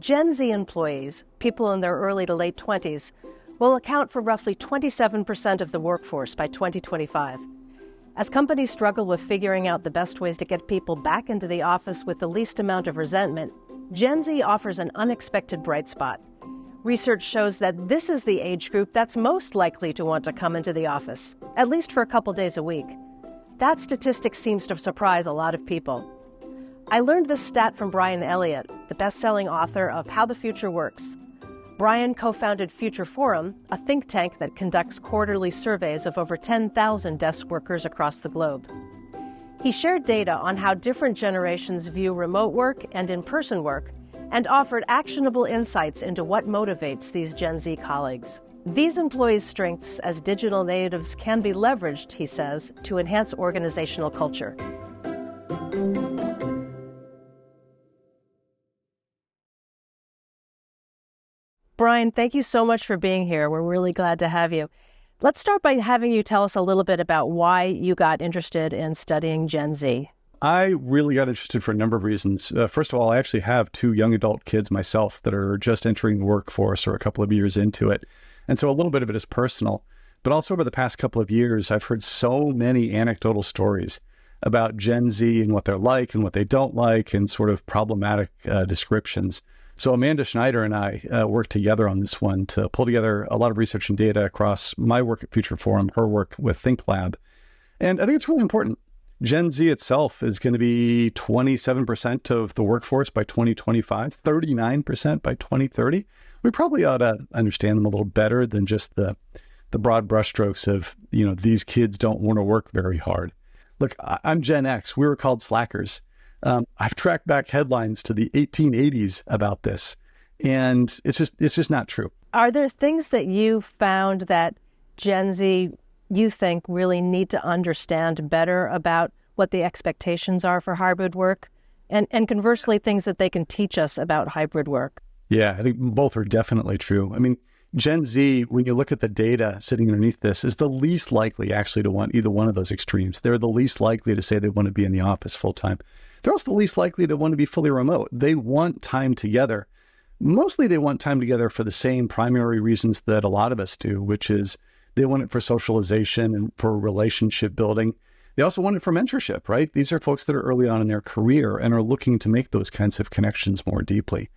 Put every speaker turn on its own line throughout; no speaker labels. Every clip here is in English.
Gen Z employees, people in their early to late 20s, will account for roughly 27% of the workforce by 2025. As companies struggle with figuring out the best ways to get people back into the office with the least amount of resentment, Gen Z offers an unexpected bright spot. Research shows that this is the age group that's most likely to want to come into the office, at least for a couple days a week. That statistic seems to surprise a lot of people. I learned this stat from Brian Elliott, the best-selling author of How the Future Works. Brian co-founded Future Forum, a think tank that conducts quarterly surveys of over 10,000 desk workers across the globe. He shared data on how different generations view remote work and in-person work, and offered actionable insights into what motivates these Gen Z colleagues. These employees' strengths as digital natives can be leveraged, he says, to enhance organizational culture. Brian, thank you so much for being here. We're really glad to have you. Let's start by having you tell us a little bit about why you got interested in studying Gen Z.
I really got interested for a number of reasons. First of all, I actually have 2 young adult kids myself that are just entering the workforce or a couple of years into it. And so a little bit of it is personal. But also over the past couple of years, I've heard so many anecdotal stories about Gen Z and what they're like and what they don't like and sort of problematic descriptions. So Amanda Schneider and I worked together on this one to pull together a lot of research and data across my work at Future Forum, her work with ThinkLab. And I think it's really important. Gen Z itself is going to be 27% of the workforce by 2025, 39% by 2030. We probably ought to understand them a little better than just the broad brushstrokes of, these kids don't want to work very hard. Look, I'm Gen X. We were called slackers. I've tracked back headlines to the 1880s about this, and it's just not true.
Are there things that you found that Gen Z, you think, really need to understand better about what the expectations are for hybrid work? And conversely, things that they can teach us about hybrid work?
Yeah, I think both are definitely true. I mean, Gen Z, when you look at the data sitting underneath this, is the least likely actually to want either one of those extremes. They're the least likely to say they want to be in the office full time. They're also the least likely to want to be fully remote. They want time together. Mostly they want time together for the same primary reasons that a lot of us do, which is they want it for socialization and for relationship building. They also want it for mentorship, right? These are folks that are early on in their career and are looking to make those kinds of connections more deeply.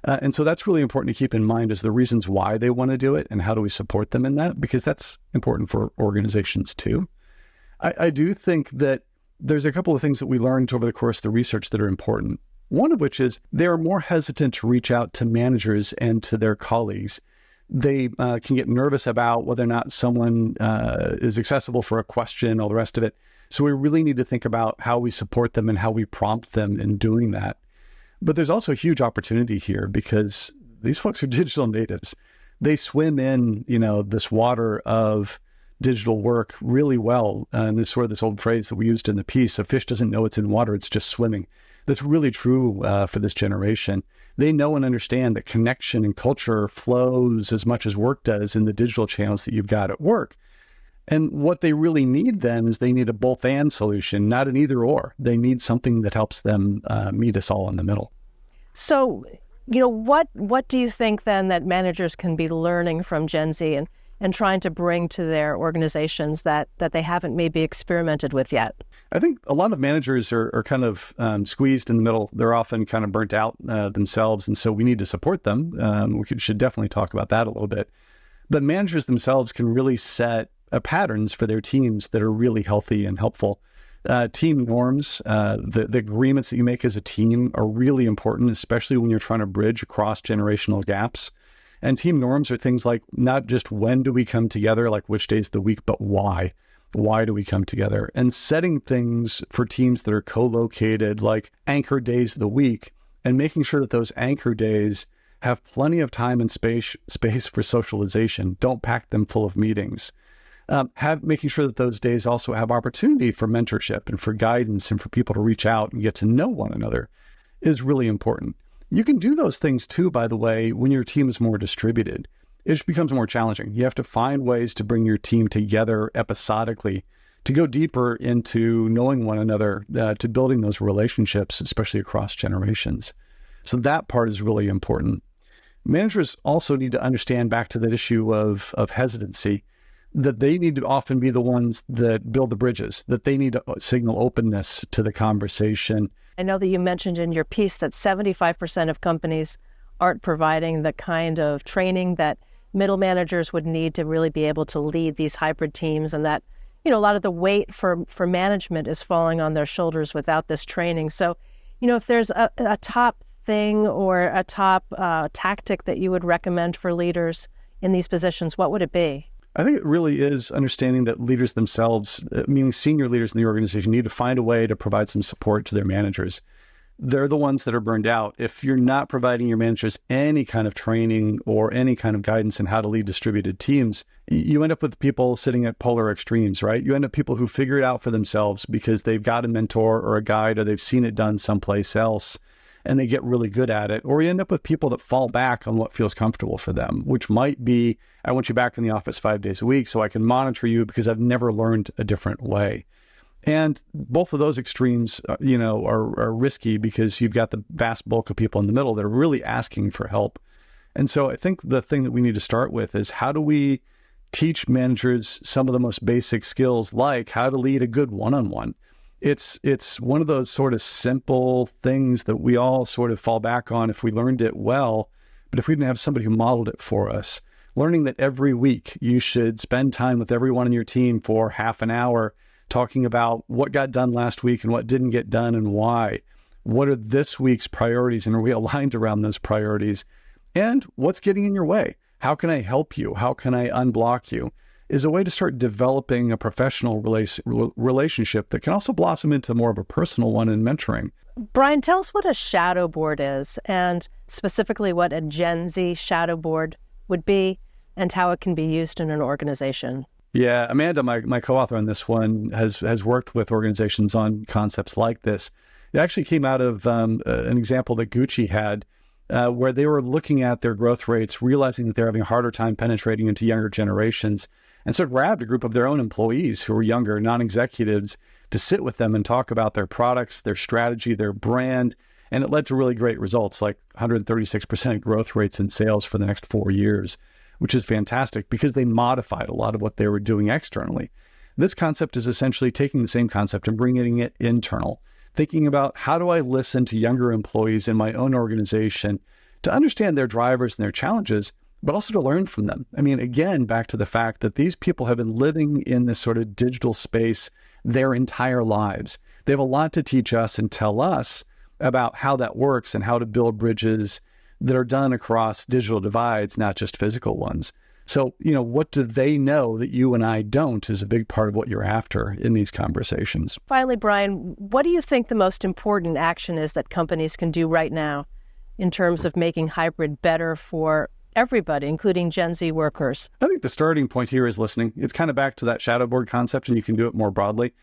And so that's really important to keep in mind is the reasons why they want to do it and how do we support them in that, because that's important for organizations too. I do think that there's a couple of things that we learned over the course of the research that are important. One of which is they are more hesitant to reach out to managers and to their colleagues. They can get nervous about whether or not someone is accessible for a question, all the rest of it. So we really need to think about how we support them and how we prompt them in doing that. But there's also a huge opportunity here because these folks are digital natives. They swim in, this water of digital work really well. And there's sort of this old phrase that we used in the piece, a fish doesn't know it's in water, it's just swimming. That's really true for this generation. They know and understand that connection and culture flows as much as work does in the digital channels that you've got at work. And what they really need then is they need a both and solution, not an either or. They need something that helps them meet us all in the middle.
So, what do you think then that managers can be learning from Gen Z and trying to bring to their organizations that they haven't maybe experimented with yet?
I think a lot of managers are kind of squeezed in the middle. They're often kind of burnt out themselves. And so we need to support them. We should definitely talk about that a little bit. But managers themselves can really set patterns for their teams that are really healthy and helpful. Team norms, the agreements that you make as a team are really important, especially when you're trying to bridge across generational gaps. And team norms are things like not just when do we come together, like which days of the week, but why. Why do we come together? And setting things for teams that are co-located, like anchor days of the week, and making sure that those anchor days have plenty of time and space for socialization. Don't pack them full of meetings. Making sure that those days also have opportunity for mentorship and for guidance and for people to reach out and get to know one another is really important. You can do those things too, by the way, when your team is more distributed. It just becomes more challenging. You have to find ways to bring your team together episodically, to go deeper into knowing one another, to building those relationships, especially across generations. So that part is really important. Managers also need to understand, back to that issue of hesitancy, that they need to often be the ones that build the bridges, that they need to signal openness to the conversation.
I know that you mentioned in your piece that 75% of companies aren't providing the kind of training that middle managers would need to really be able to lead these hybrid teams, and that, a lot of the weight for management is falling on their shoulders without this training. So, if there's a top thing or a top tactic that you would recommend for leaders in these positions, what would it be?
I think it really is understanding that leaders themselves, meaning senior leaders in the organization, need to find a way to provide some support to their managers. They're the ones that are burned out. If you're not providing your managers any kind of training or any kind of guidance in how to lead distributed teams, you end up with people sitting at polar extremes, right? You end up people who figure it out for themselves because they've got a mentor or a guide or they've seen it done someplace else, and they get really good at it. Or you end up with people that fall back on what feels comfortable for them, which might be, I want you back in the office 5 days a week so I can monitor you because I've never learned a different way. And both of those extremes, are risky because you've got the vast bulk of people in the middle that are really asking for help. And so I think the thing that we need to start with is, how do we teach managers some of the most basic skills, like how to lead a good one-on-one? It's one of those sort of simple things that we all sort of fall back on if we learned it well, but if we didn't have somebody who modeled it for us, learning that every week you should spend time with everyone in your team for half an hour talking about what got done last week and what didn't get done and why. What are this week's priorities, and are we aligned around those priorities? And what's getting in your way? How can I help you? How can I unblock you? Is a way to start developing a professional relationship that can also blossom into more of a personal one in mentoring.
Brian, tell us what a shadow board is, and specifically what a Gen Z shadow board would be and how it can be used in an organization.
Yeah, Amanda, my co-author on this one, has worked with organizations on concepts like this. It actually came out of an example that Gucci had, where they were looking at their growth rates, realizing that they're having a harder time penetrating into younger generations, and so grabbed a group of their own employees who were younger, non-executives, to sit with them and talk about their products, their strategy, their brand, and it led to really great results, like 136% growth rates in sales for the next 4 years, which is fantastic because they modified a lot of what they were doing externally. This concept is essentially taking the same concept and bringing it internal, thinking about, how do I listen to younger employees in my own organization to understand their drivers and their challenges, but also to learn from them. I mean, again, back to the fact that these people have been living in this sort of digital space their entire lives. They have a lot to teach us and tell us about how that works and how to build bridges that are done across digital divides, not just physical ones. So, what do they know that you and I don't is a big part of what you're after in these conversations.
Finally, Brian, what do you think the most important action is that companies can do right now in terms of making hybrid better for everybody, including Gen Z workers?
I think the starting point here is listening. It's kind of back to that shadow board concept, and you can do it more broadly.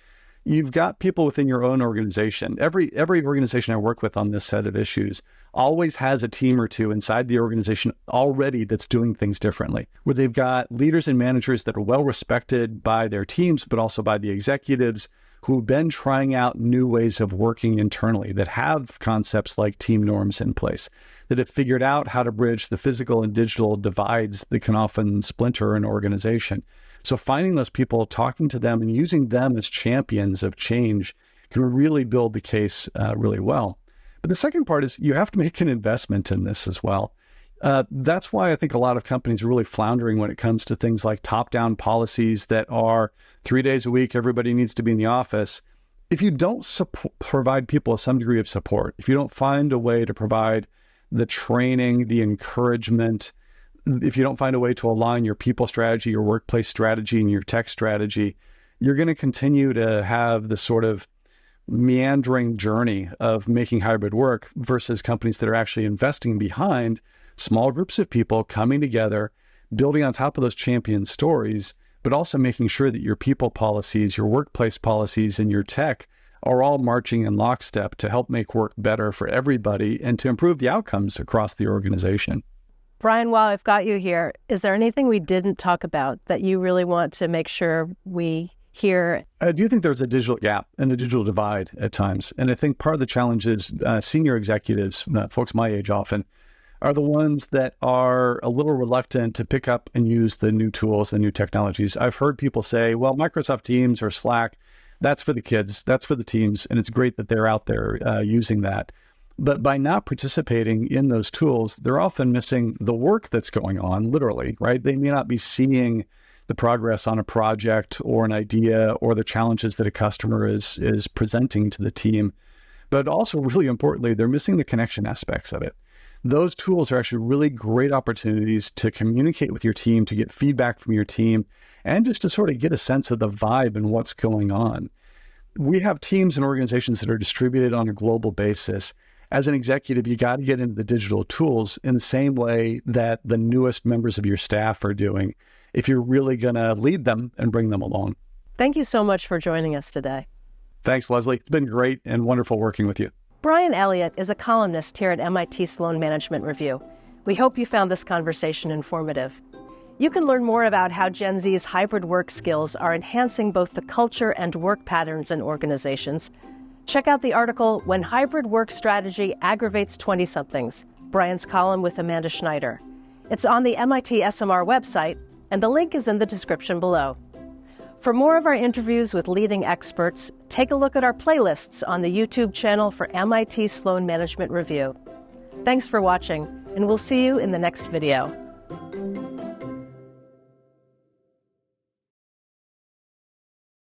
You've got people within your own organization. Every organization I work with on this set of issues always has a team or two inside the organization already that's doing things differently, where they've got leaders and managers that are well respected by their teams, but also by the executives who've been trying out new ways of working internally, that have concepts like team norms in place, that have figured out how to bridge the physical and digital divides that can often splinter an organization. So finding those people, talking to them, and using them as champions of change can really build the case really well. But the second part is you have to make an investment in this as well. That's why I think a lot of companies are really floundering when it comes to things like top-down policies that are 3 days a week, everybody needs to be in the office. If you don't provide people some degree of support, if you don't find a way to provide the training, the encouragement, if you don't find a way to align your people strategy, your workplace strategy, and your tech strategy, you're going to continue to have the sort of meandering journey of making hybrid work versus companies that are actually investing behind small groups of people coming together, building on top of those champion stories, but also making sure that your people policies, your workplace policies, and your tech are all marching in lockstep to help make work better for everybody and to improve the outcomes across the organization.
Brian, while I've got you here, is there anything we didn't talk about that you really want to make sure we here?
I do think there's a digital gap and a digital divide at times. And I think part of the challenge is senior executives, folks my age often, are the ones that are a little reluctant to pick up and use the new tools and new technologies. I've heard people say, well, Microsoft Teams or Slack, that's for the kids, that's for the teams, and it's great that they're out there using that. But by not participating in those tools, they're often missing the work that's going on, literally, right? They may not be seeing the progress on a project or an idea or the challenges that a customer is presenting to the team. But also, really importantly, they're missing the connection aspects of it. Those tools are actually really great opportunities to communicate with your team, to get feedback from your team, and just to sort of get a sense of the vibe and what's going on. We have teams and organizations that are distributed on a global basis. As an executive, you got to get into the digital tools in the same way that the newest members of your staff are doing, if you're really going to lead them and bring them along.
Thank you so much for joining us today.
Thanks, Leslie. It's been great and wonderful working with you.
Brian Elliott is a columnist here at MIT Sloan Management Review. We hope you found this conversation informative. You can learn more about how Gen Z's hybrid work skills are enhancing both the culture and work patterns in organizations. Check out the article, When Hybrid Work Strategy Aggravates 20-Somethings, Brian's column with Amanda Schneider. It's on the MIT SMR website, and the link is in the description below. For more of our interviews with leading experts, take a look at our playlists on the YouTube channel for MIT Sloan Management Review. Thanks for watching, and we'll see you in the next video.